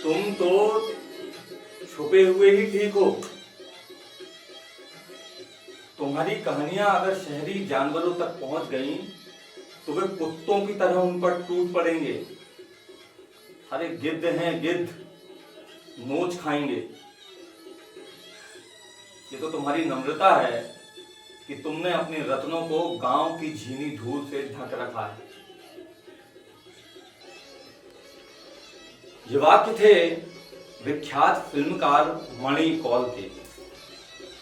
तुम तो छुपे हुए ही ठीक हो। तुम्हारी कहानियां अगर शहरी जानवरों तक पहुंच गईं, तो वे कुत्तों की तरह उन पर टूट पड़ेंगे। अरे गिद्ध हैं गिद्ध, नोच खाएंगे। ये तो तुम्हारी नम्रता है कि तुमने अपने रत्नों को गांव की झीनी धूल से ढक रखा है। ये वाक्य थे विख्यात फिल्मकार मणि कौल के,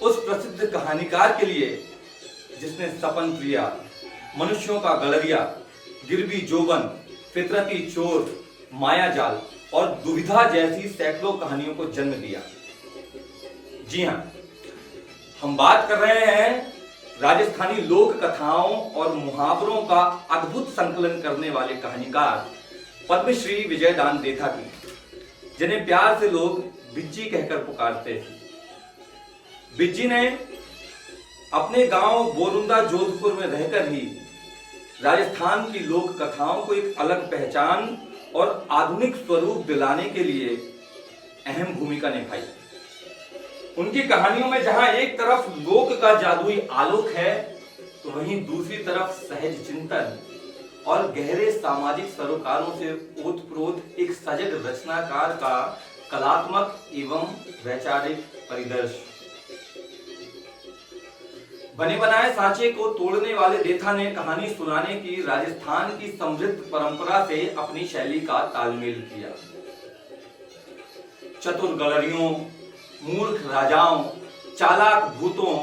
उस प्रसिद्ध कहानीकार के लिए जिसने सपन प्रिया, मनुष्यों का गलरिया, गिरवी जोबन, फितरती चोर, मायाजाल और दुविधा जैसी सैकड़ों कहानियों को जन्म दिया। जी हां, हम बात कर रहे हैं राजस्थानी लोक कथाओं और मुहावरों का अद्भुत संकलन करने वाले कहानीकार पद्मश्री विजयदान देथा की, जिन्हें प्यार से लोग बिज्जी कहकर पुकारते थे। बिज्जी ने अपने गांव बोरुंदा जोधपुर में रहकर ही राजस्थान की लोक कथाओं को एक अलग पहचान और आधुनिक स्वरूप दिलाने के लिए अहम भूमिका निभाई। उनकी कहानियों में जहां एक तरफ लोक का जादुई आलोक है, तो वहीं दूसरी तरफ सहज चिंतन और गहरे सामाजिक सरोकारों से ओतप्रोत एक सजग रचनाकार का कलात्मक एवं वैचारिक परिदर्श। बने बनाए सांचे को तोड़ने वाले देथा ने कहानी सुनाने की राजस्थान की समृद्ध परंपरा से अपनी शैली का तालमेल किया। चतुर गलरियों, मूर्ख राजाओं, चालाक भूतों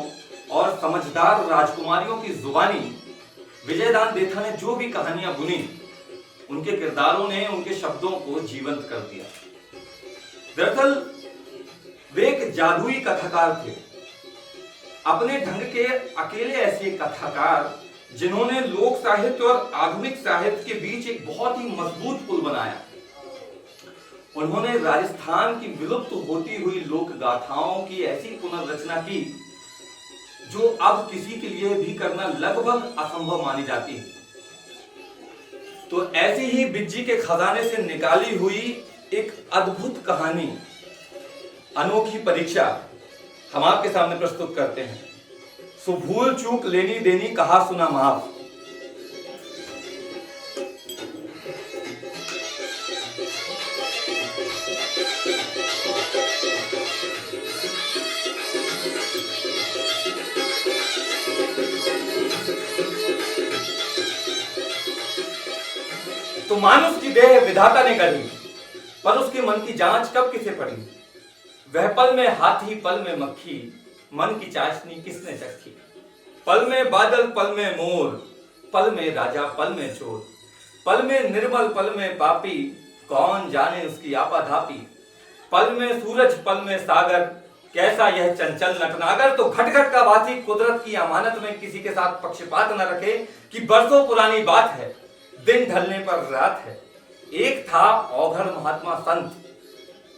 और समझदार राजकुमारियों की जुबानी विजयदान देथा ने जो भी कहानियां बुनी, उनके किरदारों ने उनके शब्दों को जीवंत कर दिया। दरअसल वे एक जादुई कथाकार थे, अपने ढंग के अकेले ऐसे कथाकार जिन्होंने लोक साहित्य और आधुनिक साहित्य के बीच एक बहुत ही मजबूत पुल बनाया। उन्होंने राजस्थान की विलुप्त होती हुई लोक गाथाओं की ऐसी पुनर्रचना की जो अब किसी के लिए भी करना लगभग असंभव मानी जाती है। तो ऐसी ही बिज्जी के खजाने से निकाली हुई एक अद्भुत कहानी, अनोखी परीक्षा, हम आपके सामने प्रस्तुत करते हैं। सो भूल चूक लेनी देनी कहा सुना माफ। तो मानुष की देह विधाता ने गढ़ी, पर उसके मन की जांच कब किसे पड़ी। वह पल में हाथी पल में मक्खी, मन की चाशनी किसने चखी। पल में बादल पल में मोर, पल में राजा पल में चोर, पल में निर्मल पल में पापी, कौन जाने उसकी आपाधापी। पल में सूरज पल में सागर, कैसा यह चंचल नटनागर। तो घट घट का वासी कुदरत की अमानत में किसी के साथ पक्षपात न रखे कि बरसों पुरानी बात है, दिन ढलने पर रात है। एक था औघड़ महात्मा संत,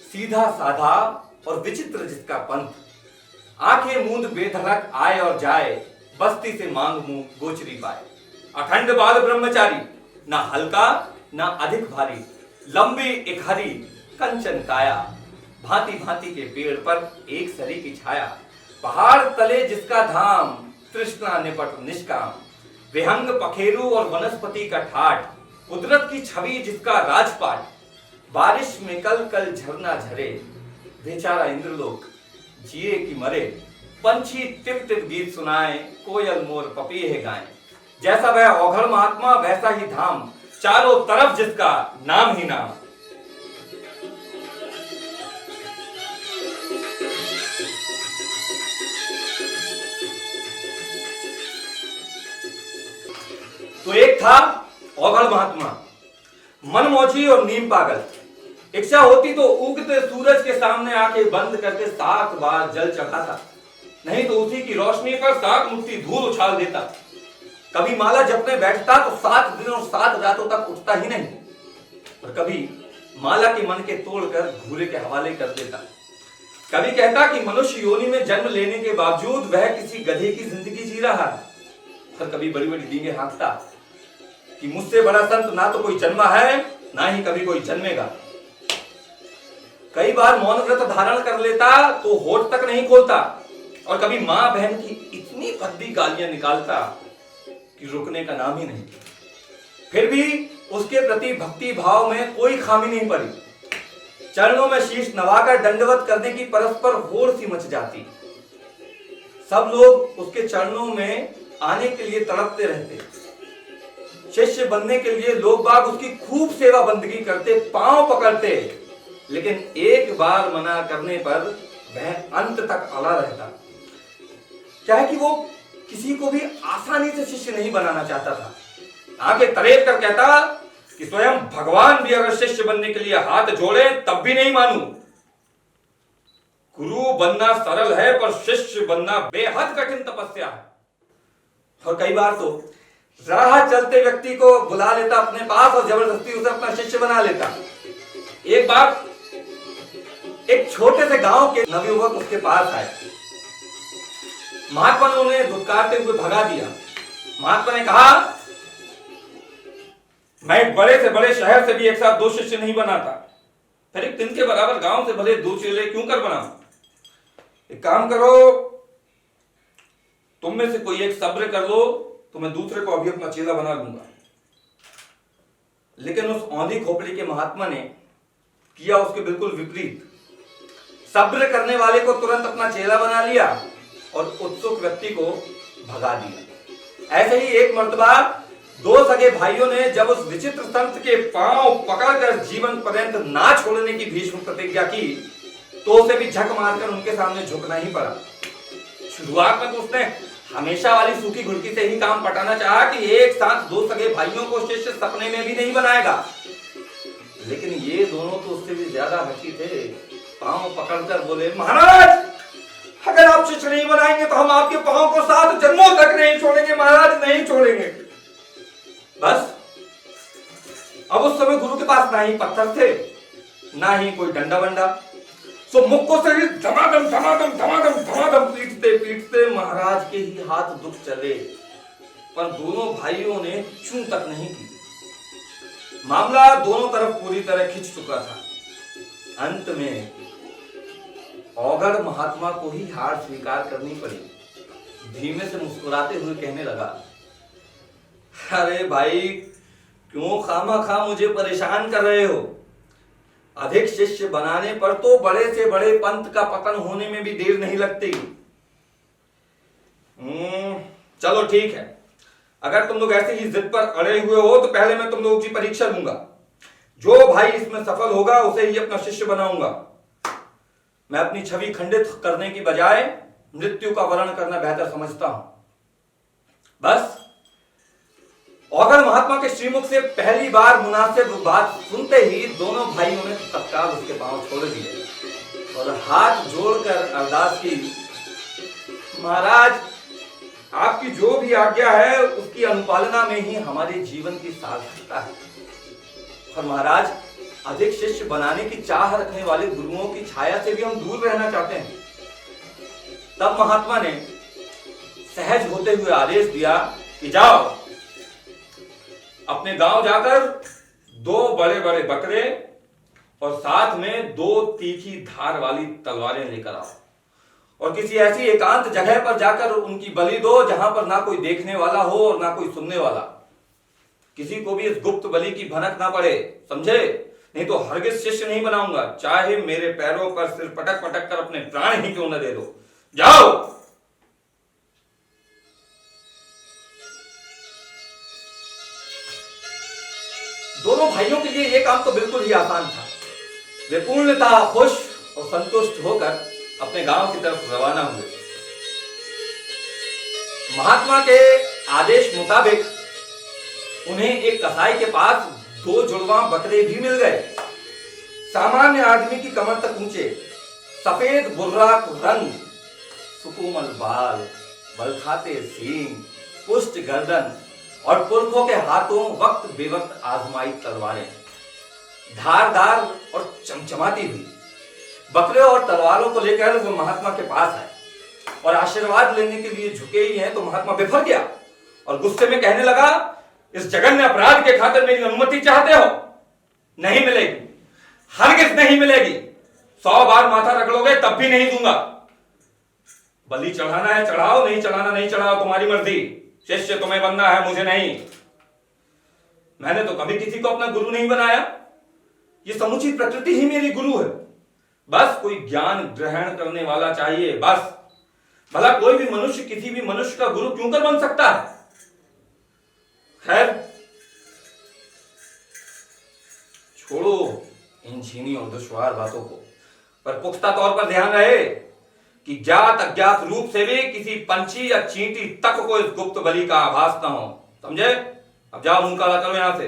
सीधा साधा और विचित्र जिसका पंथ। आंखें मूंद बेधड़क आए और जाए, बस्ती से मांग मुंह गोचरी पाए। अखंड बाल ब्रह्मचारी, ना हल्का ना अधिक भारी, लंबी इकहरी कंचन काया। भांति भांति के पेड़ पर एक सरी की छाया, पहाड़ तले जिसका धाम, तृष्णा निपट निष्काम। विहंग पखेरु और वनस्पति का ठाठ, कुदरत की छवि जिसका राजपाट। बारिश में कल कल झरना झरे, बेचारा इंद्रलोक जिए कि मरे। पंछी टिप टिप गीत सुनाए, कोयल मोर पपीहे गाएं। जैसा वह औघड़ महात्मा वैसा ही धाम, चारों तरफ जिसका नाम ही नाम। तो एक था औघड़ महात्मा, मनमौजी और नीम पागल। इच्छा होती तो उगते सूरज के सामने आके बंद करके 7 बार जल चढ़ाता, नहीं तो उसी की रोशनी पर 7 मुट्ठी धूल उछाल देता। कभी माला जपने बैठता तो 7 दिन और 7 रातों तक उठता ही नहीं, और कभी माला के मन के तोड़कर घूरे के हवाले कर देता। कभी कहता कि मनुष्य योनि में जन्म लेने के बावजूद वह किसी गधे की जिंदगी जी रहा है, और कभी बड़ी बड़ी डींगे हाँकता कि मुझसे बड़ा संत ना तो कोई जन्मा है, ना ही कभी कोई जन्मेगा। कई बार मौन व्रत धारण कर लेता तो होठ तक नहीं खोलता, और कभी मां बहन की इतनी भद्दी गालियां निकालता कि रुकने का नाम ही नहीं। फिर भी उसके प्रति भक्ति भाव में कोई खामी नहीं पड़ी। चरणों में शीश नवाकर दंडवत करने की परस्पर होड़ सी मच जाती। सब लोग उसके चरणों में आने के लिए तड़पते रहते। शिष्य बनने के लिए लोग बाग उसकी खूब सेवा बंदगी करते, पांव पकड़ते, लेकिन एक बार मना करने पर वह अंत तक अड़ा रहता। क्या है कि वो किसी को भी आसानी से शिष्य नहीं बनाना चाहता था। आंखें तरेर कर कहता कि स्वयं भगवान भी अगर शिष्य बनने के लिए हाथ जोड़े तब भी नहीं मानू। गुरु बनना सरल है पर शिष्य बनना बेहद कठिन तपस्या है। और कई बार तो राह चलते व्यक्ति को बुला लेता अपने पास और जबरदस्ती उसे अपना शिष्य बना लेता। एक बार एक छोटे से गांव के नवयुवक उसके पास आए। महात्मा ने उन्हें धुतकारते हुए भगा दिया। महात्मा ने कहा, मैं एक बड़े से बड़े शहर से भी एक साथ 2 शिष्य नहीं बनाता, फिर एक दिन के बराबर गांव से भले 2 चेले क्यों कर बनाऊं? एक काम करो, तुम में से कोई एक सब्र कर लो तो मैं दूसरे को अभी अपना चेला बना लूंगा। लेकिन उस औंधी खोपड़ी के महात्मा ने किया उसके बिल्कुल विपरीत। सब्र करने वाले को तुरंत अपना चेला बना लिया और उत्सुक व्यक्ति को भगा दिया। ऐसे ही एक मर्तबा 2 सगे भाइयों ने जब उस विचित्र संत के पांव पकड़कर जीवन पर्यंत ना छोड़ने की भीष्म प्रतिज्ञा की तो उसे भी झक मारकर उनके सामने झुकना ही पड़ा। शुरुआत में तो उसने हमेशा वाली सूखी घुड़की से ही काम पटाना चाहा कि एक साथ 2 सगे भाइयों को शिष्य सपने में भी नहीं बनाएगा, लेकिन ये दोनों तो उससे भी ज्यादा हठी थे। पांव पकड़कर बोले, महाराज अगर आप शिष्य नहीं बनाएंगे तो हम आपके पांव को 7 जन्मों तक नहीं छोड़ेंगे महाराज, नहीं छोड़ेंगे। बस अब उस समय गुरु के पास ना ही पत्थर थे ना ही कोई डंडा बंडा, सो मुक्कों से ही धमाधम धमाधम धमाधम धमाधम पीटते पीटते महाराज के ही हाथ दुख चले, पर दोनों भाइयों ने चूं तक नहीं की। मामला दोनों तरफ पूरी तरह खिंच चुका था। अंत में औगड़ महात्मा को ही हार स्वीकार करनी पड़ी। धीमे से मुस्कुराते हुए कहने लगा, अरे भाई क्यों खामा मुझे परेशान कर रहे हो? अधिक शिष्य बनाने पर तो बड़े से बड़े पंथ का पतन होने में भी देर नहीं लगती। चलो ठीक है, अगर तुम लोग ऐसे ही जिद पर अड़े हुए हो तो पहले मैं तुम लोगों की परीक्षा लूंगा। जो भाई इसमें सफल होगा उसे ही अपना शिष्य बनाऊंगा। मैं अपनी छवि खंडित करने की बजाय मृत्यु का वर्ण करना बेहतर समझता हूं। बस औगड़ महात्मा के श्रीमुख से पहली बार मुनासिब बात सुनते ही दोनों भाइयों ने तत्काल उसके पांव छोड़ दिए और हाथ जोड़कर अरदास की, महाराज आपकी जो भी आज्ञा है उसकी अनुपालना में ही हमारे जीवन की सार्थकता है। और महाराज अधिक शिष्य बनाने की चाह रखने वाले गुरुओं की छाया से भी हम दूर रहना चाहते हैं। तब महात्मा ने सहज होते हुए आदेश दिया कि जाओ अपने गांव जाकर 2 बड़े बड़े बकरे और साथ में 2 तीखी धार वाली तलवारें लेकर आओ और किसी ऐसी एकांत जगह पर जाकर उनकी बलि दो जहां पर ना कोई देखने वाला हो और ना कोई सुनने वाला। किसी को भी इस गुप्त बलि की भनक ना पड़े, समझे? नहीं तो हरगिज शिष्य नहीं बनाऊंगा, चाहे मेरे पैरों पर सिर पटक पटक कर अपने प्राण ही क्यों न दे दो। जाओ। दोनों भाइयों के लिए यह काम तो बिल्कुल ही आसान था। वे पूर्णतः खुश और संतुष्ट होकर अपने गांव की तरफ रवाना हुए। महात्मा के आदेश मुताबिक उन्हें एक कसाई के पास 2 जुड़वा बकरे भी मिल गए। सामान्य आदमी की कमर तक ऊंचे, सफेद बुर्राक रंग, सुकोमल बाल, बलखाते सींग, पुष्ट गर्दन और पुरखों के हाथों वक्त बेवक्त आजमाई तलवारें, धारदार और चमचमाती हुई। बकरे और तलवारों को लेकर वो महात्मा के पास आए और आशीर्वाद लेने के लिए झुके ही हैं तो महात्मा बिफर गया और गुस्से में कहने लगा, इस जघन्य अपराध के खातिर मेरी अनुमति चाहते हो? नहीं मिलेगी, हरगिज नहीं मिलेगी। 100 बार माथा रगड़ोगे तब भी नहीं दूंगा। बलि चढ़ाना है चढ़ाओ, नहीं चढ़ाना नहीं चढ़ाओ, तुम्हारी मर्जी। शिष्य तुम्हें बनना है, मुझे नहीं। मैंने तो कभी किसी को अपना गुरु नहीं बनाया। ये समुची प्रकृति ही मेरी गुरु है। बस कोई ज्ञान ग्रहण करने वाला चाहिए, बस। भला कोई भी मनुष्य किसी भी मनुष्य का गुरु क्यों कर बन सकता है? खैर, छोड़ो इन छीनी और दुश्वार बातों को, पर पुख्ता तौर पर ध्यान रहे कि ज्ञात अज्ञात रूप से भी किसी पंछी या चींटी तक को इस गुप्त बलि का आभास न हो, समझे? अब जाओ, मुंह काला करो यहां से।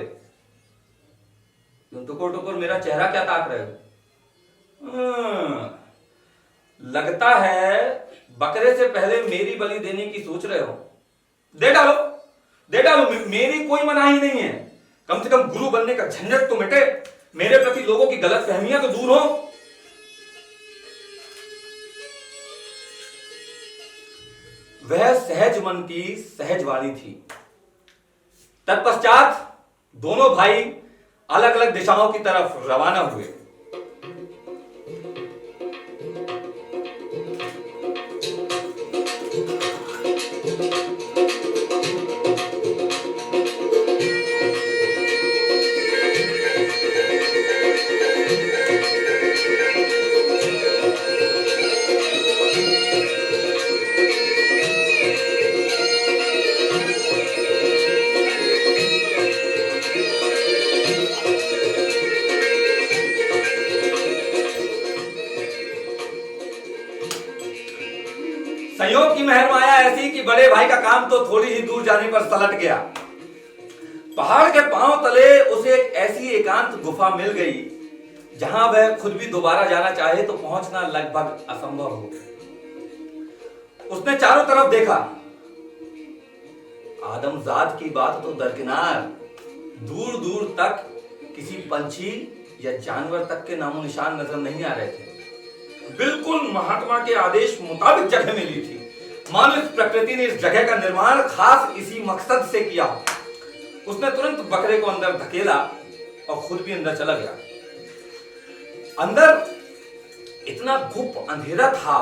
टुकुर टुकुर मेरा चेहरा क्या ताक रहे हो? लगता है बकरे से पहले मेरी बलि देने की सोच रहे हो। दे डालो, दे डालो, मेरी कोई मनाही नहीं है। कम से कम गुरु बनने का झंझट तो मिटे, मेरे प्रति लोगों की गलत फहमियां तो दूर हो। वह सहज मन की सहज वाणी थी। तत्पश्चात दोनों भाई अलग अलग दिशाओं की तरफ रवाना हुए। संयोग की मेहर माया ऐसी कि बड़े भाई का काम तो थोड़ी ही दूर जाने पर सलट गया। पहाड़ के पांव तले उसे एक ऐसी एकांत गुफा मिल गई जहां वह खुद भी दोबारा जाना चाहे तो पहुंचना लगभग असंभव हो। उसने चारों तरफ देखा। आदमजात की बात तो दरकिनार, दूर दूर तक किसी पंछी या जानवर तक के नामो निशान नजर नहीं आ रहे थे। बिल्कुल महात्मा के आदेश मुताबिक जगह मिली थी, मानो इस प्रकृति ने इस जगह का निर्माण खास इसी मकसद से किया हो। उसने तुरंत बकरे को अंदर धकेला और खुद भी अंदर चला गया। अंदर इतना गुप्त अंधेरा था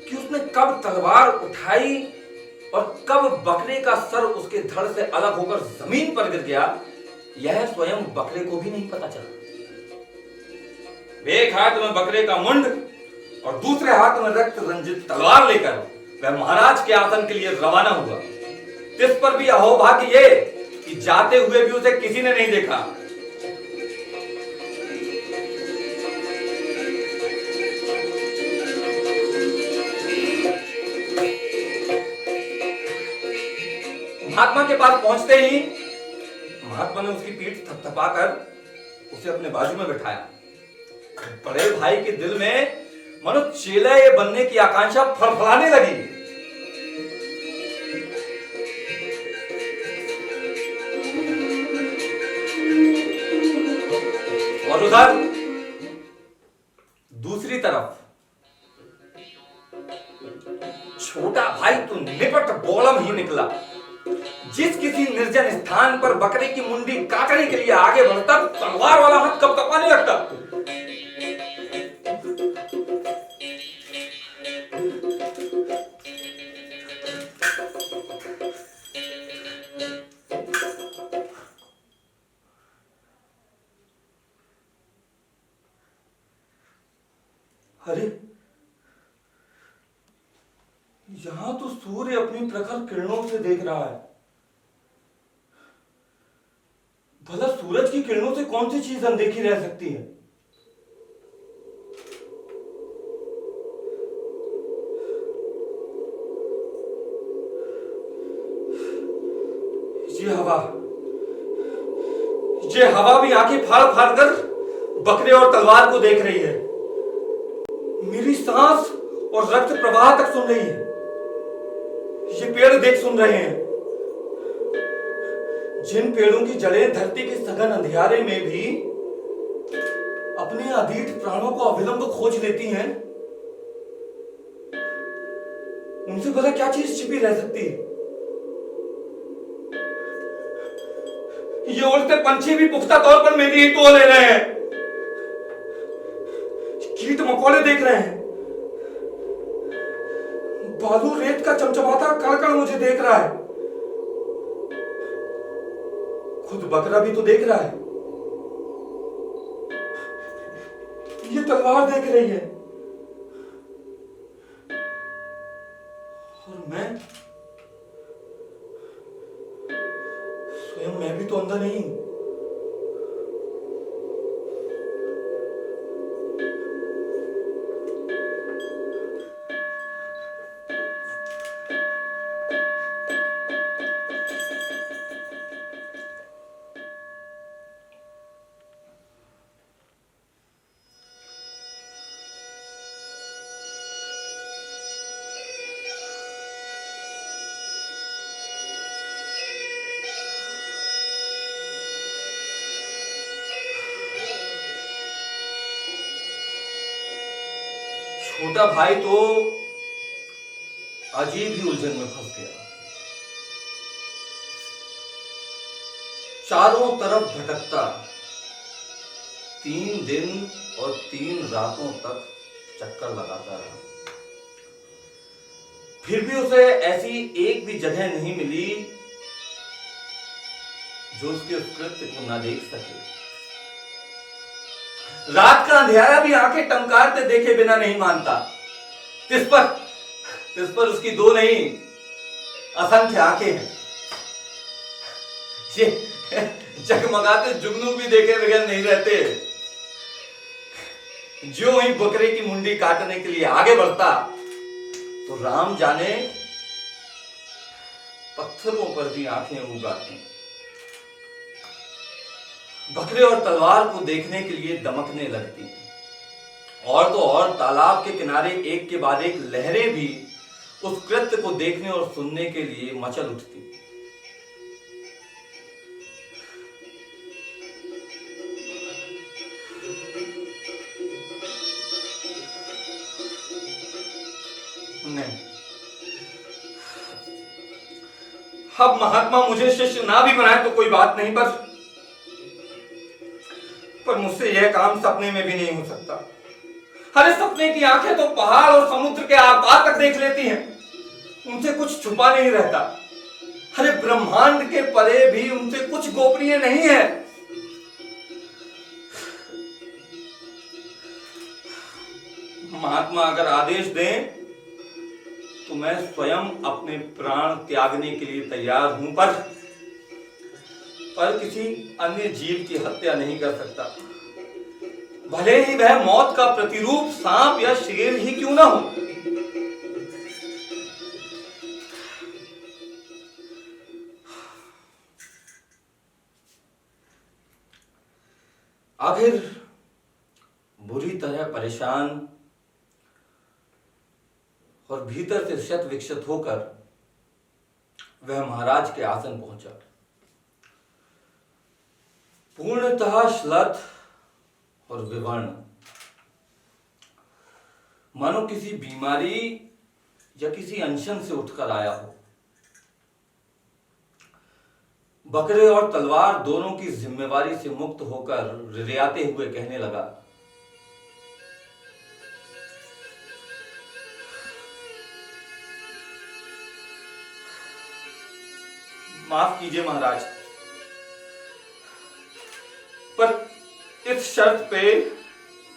कि उसने कब तलवार उठाई और कब बकरे का सर उसके धड़ से अलग होकर जमीन पर गिर गया, यह स्वयं बकरे को भी नहीं पता चला। एक हाथ में बकरे का मुंड और दूसरे हाथ में रक्त रंजित तलवार लेकर वह महाराज के आसन के लिए रवाना हुआ। इस पर भी अहोभाग्य ये कि जाते हुए भी उसे किसी ने नहीं देखा। महात्मा के पास पहुंचते ही महात्मा ने उसकी पीठ थपथपाकर उसे अपने बाजू में बिठाया। बड़े भाई के दिल में मानो चेले बनने की आकांक्षा फड़फड़ाने लगी। और उधर दूसरी तरफ छोटा भाई तो निपट बोलम ही निकला। जिस किसी निर्जन स्थान पर बकरे की मुंडी काटने के लिए आगे बढ़ता, तलवार वाला हाथ कपकपाने लगता। अरे, यहां तो सूर्य अपनी प्रखर किरणों से देख रहा है। भला सूरज की किरणों से कौन सी चीज अनदेखी रह सकती है? ये हवा भी आंखें फाड़ फाड़ कर बकरे और तलवार को देख रही है। मेरी सांस और रक्त प्रवाह तक सुन रही है। ये पेड़ देख सुन रहे हैं। जिन पेड़ों की जड़ें धरती के सघन अंधियारे में भी अपने अधीट प्राणों को अविलंब खोज लेती हैं, उनसे भला क्या चीज छिपी रह सकती है? ये उड़ते पंछी भी पुख्ता तौर पर मेरी ही टोह ले रहे हैं। देख रहे हैं। बालू रेत का चमचमाता कण मुझे देख रहा है। खुद बकरा भी तो देख रहा है। ये तलवार देख रही है। और मैं स्वयं, मैं भी तो अंधा नहीं हूं। छोटा भाई तो अजीब ही उलझन में फंस गया। चारों तरफ भटकता 3 दिन और 3 रातों तक चक्कर लगाता रहा। फिर भी उसे ऐसी एक भी जगह नहीं मिली जो उसके उस कृत्य को ना देख सके। रात का अंधेरा भी आंखें टमकारते देखे बिना नहीं मानता। तिस पर उसकी 2 नहीं, असंख्य आंखें हैं। जगमगाते जुगनू भी देखे बगैर नहीं रहते। जो ही बकरे की मुंडी काटने के लिए आगे बढ़ता तो राम जाने पत्थरों पर भी आंखें उगाती। बकरे और तलवार को देखने के लिए दमकने लगती। और तो और तालाब के किनारे एक के बाद एक लहरें भी उस कृत्य को देखने और सुनने के लिए मचल उठती। नहीं, अब महात्मा मुझे शिष्य ना भी बनाए तो कोई बात नहीं, पर मुझसे यह काम सपने में भी नहीं हो सकता। अरे सपने की आंखें तो पहाड़ और समुद्र के आर पार तक देख लेती हैं, उनसे कुछ छुपा नहीं रहता। अरे ब्रह्मांड के परे भी उनसे कुछ गोपनीय नहीं है। महात्मा अगर आदेश दें तो मैं स्वयं अपने प्राण त्यागने के लिए तैयार हूं, पर किसी अन्य जीव की हत्या नहीं कर सकता, भले ही वह मौत का प्रतिरूप सांप या शेर ही क्यों ना हो। आखिर बुरी तरह परेशान और भीतर से शत विक्षत होकर वह महाराज के आसन पहुंचा। पूर्णतः श्लथ और विवर्ण, मानो किसी बीमारी या किसी अनशन से उठकर आया हो। बकरे और तलवार दोनों की जिम्मेवारी से मुक्त होकर रिरियाते हुए कहने लगा, माफ कीजिए महाराज, पर इस शर्त पे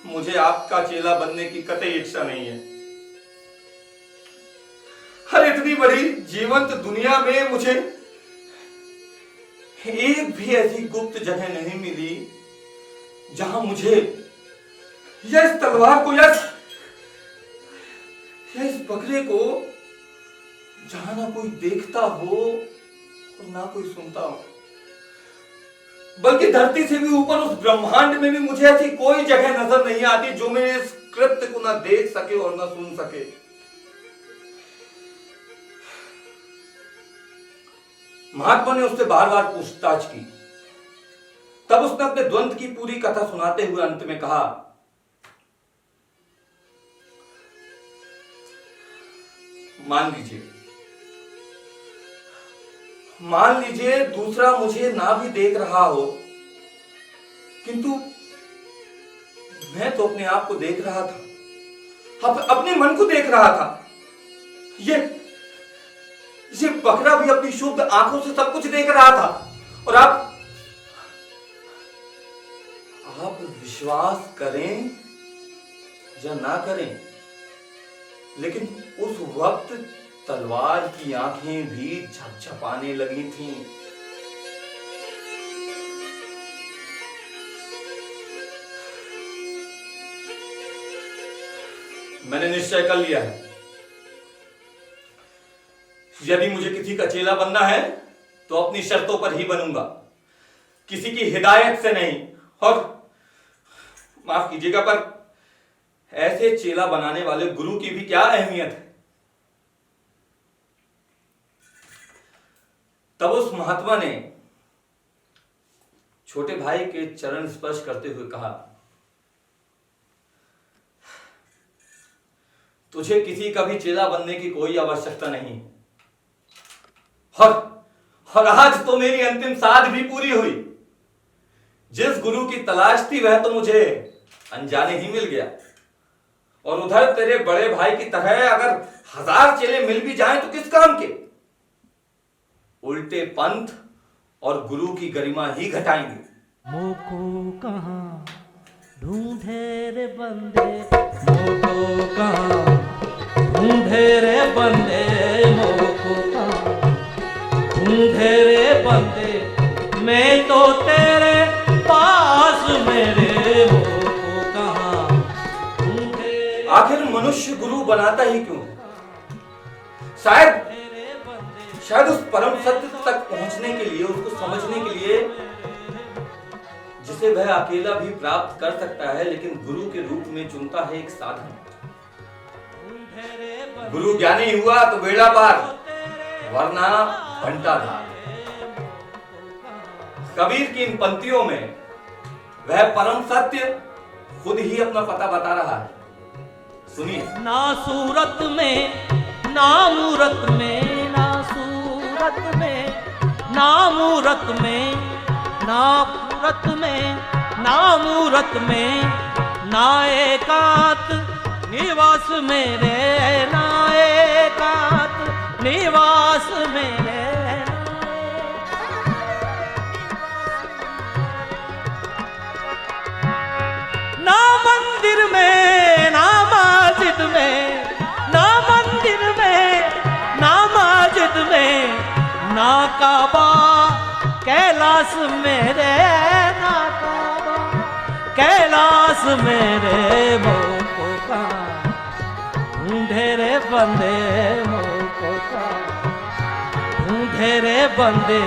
मुझे आपका चेला बनने की कतई इच्छा नहीं है। हर इतनी बड़ी जीवंत दुनिया में मुझे एक भी ऐसी गुप्त जगह नहीं मिली जहां मुझे या इस तलवार को या इस बकरे को, जहां ना कोई देखता हो और ना कोई सुनता हो, बल्कि धरती से भी ऊपर उस ब्रह्मांड में भी मुझे ऐसी कोई जगह नजर नहीं आती जो मेरे इस कृत्य को ना देख सके और ना सुन सके। महात्मा ने उससे बार बार पूछताछ की। तब उसने अपने द्वंद्व की पूरी कथा सुनाते हुए अंत में कहा, मान लीजिए दूसरा मुझे ना भी देख रहा हो, किंतु मैं तो अपने आप को देख रहा था। अपने मन को देख रहा था। ये बकरा भी अपनी शुद्ध आंखों से सब कुछ देख रहा था। और आप विश्वास करें या ना करें, लेकिन उस वक्त तलवार की आंखें भी झपझपाने लगी थीं। मैंने निश्चय कर लिया है, यदि मुझे किसी का चेला बनना है तो अपनी शर्तों पर ही बनूंगा, किसी की हिदायत से नहीं। और माफ कीजिएगा, पर ऐसे चेला बनाने वाले गुरु की भी क्या अहमियत है। तब उस महात्मा ने छोटे भाई के चरण स्पर्श करते हुए कहा, तुझे किसी का भी चेला बनने की कोई आवश्यकता नहीं। और आज तो मेरी अंतिम साध भी पूरी हुई। जिस गुरु की तलाश थी वह तो मुझे अनजाने ही मिल गया, और उधर तेरे बड़े भाई की तरह अगर 1000 चेले मिल भी जाएं तो किस काम के, उल्टे पंथ और गुरु की गरिमा ही घटाएंगे। मोको कहाँ ढूंढे रे बंदे, मोको कहाँ ढूंढे रे बंदे, मोको कहाँ ढूंढे रे बंदे, मैं तो तेरे पास मेरे, मोको कहाँ ढूंढे। आखिर मनुष्य गुरु बनाता ही क्यों? शायद उस परम सत्य तक पहुंचने के लिए, उसको समझने के लिए, जिसे वह अकेला भी प्राप्त कर सकता है, लेकिन गुरु के रूप में चुनता है एक साधन। गुरु ज्ञानी हुआ तो बेड़ा पार, वरना घंटाधार। कबीर की इन पंक्तियों में वह परम सत्य खुद ही अपना पता बता रहा है। सुनिए। ना सूरत में ना मूरत में, ना सूरत में ना मूरत में, ना मूरत में ना मूरत में, ना एकांत निवास मेरे, ना एकांत निवास मेरे। ना मंदिर में ना मस्जिद में, ना मंदिर में ना मस्जिद में, ना काबा कैलाश मेरे, ना काबा कैलाश मेरे, मोको कहाँ ढूंढे रे बंदे, मोको कहाँ ढूंढे रे बंदे,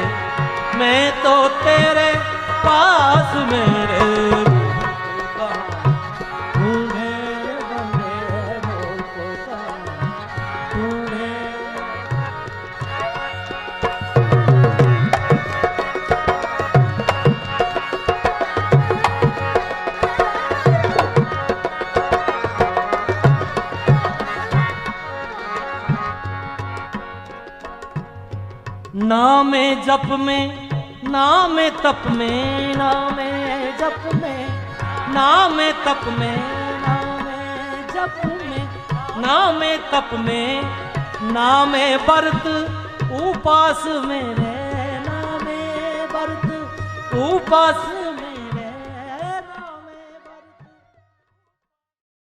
मैं तो तेरे पास मेरे, ना में जप में ना में तप में, ना में जप में ना में तप में, ना में जप में ना में तप में, ना में व्रत उपास मेरे, ना में व्रत उपास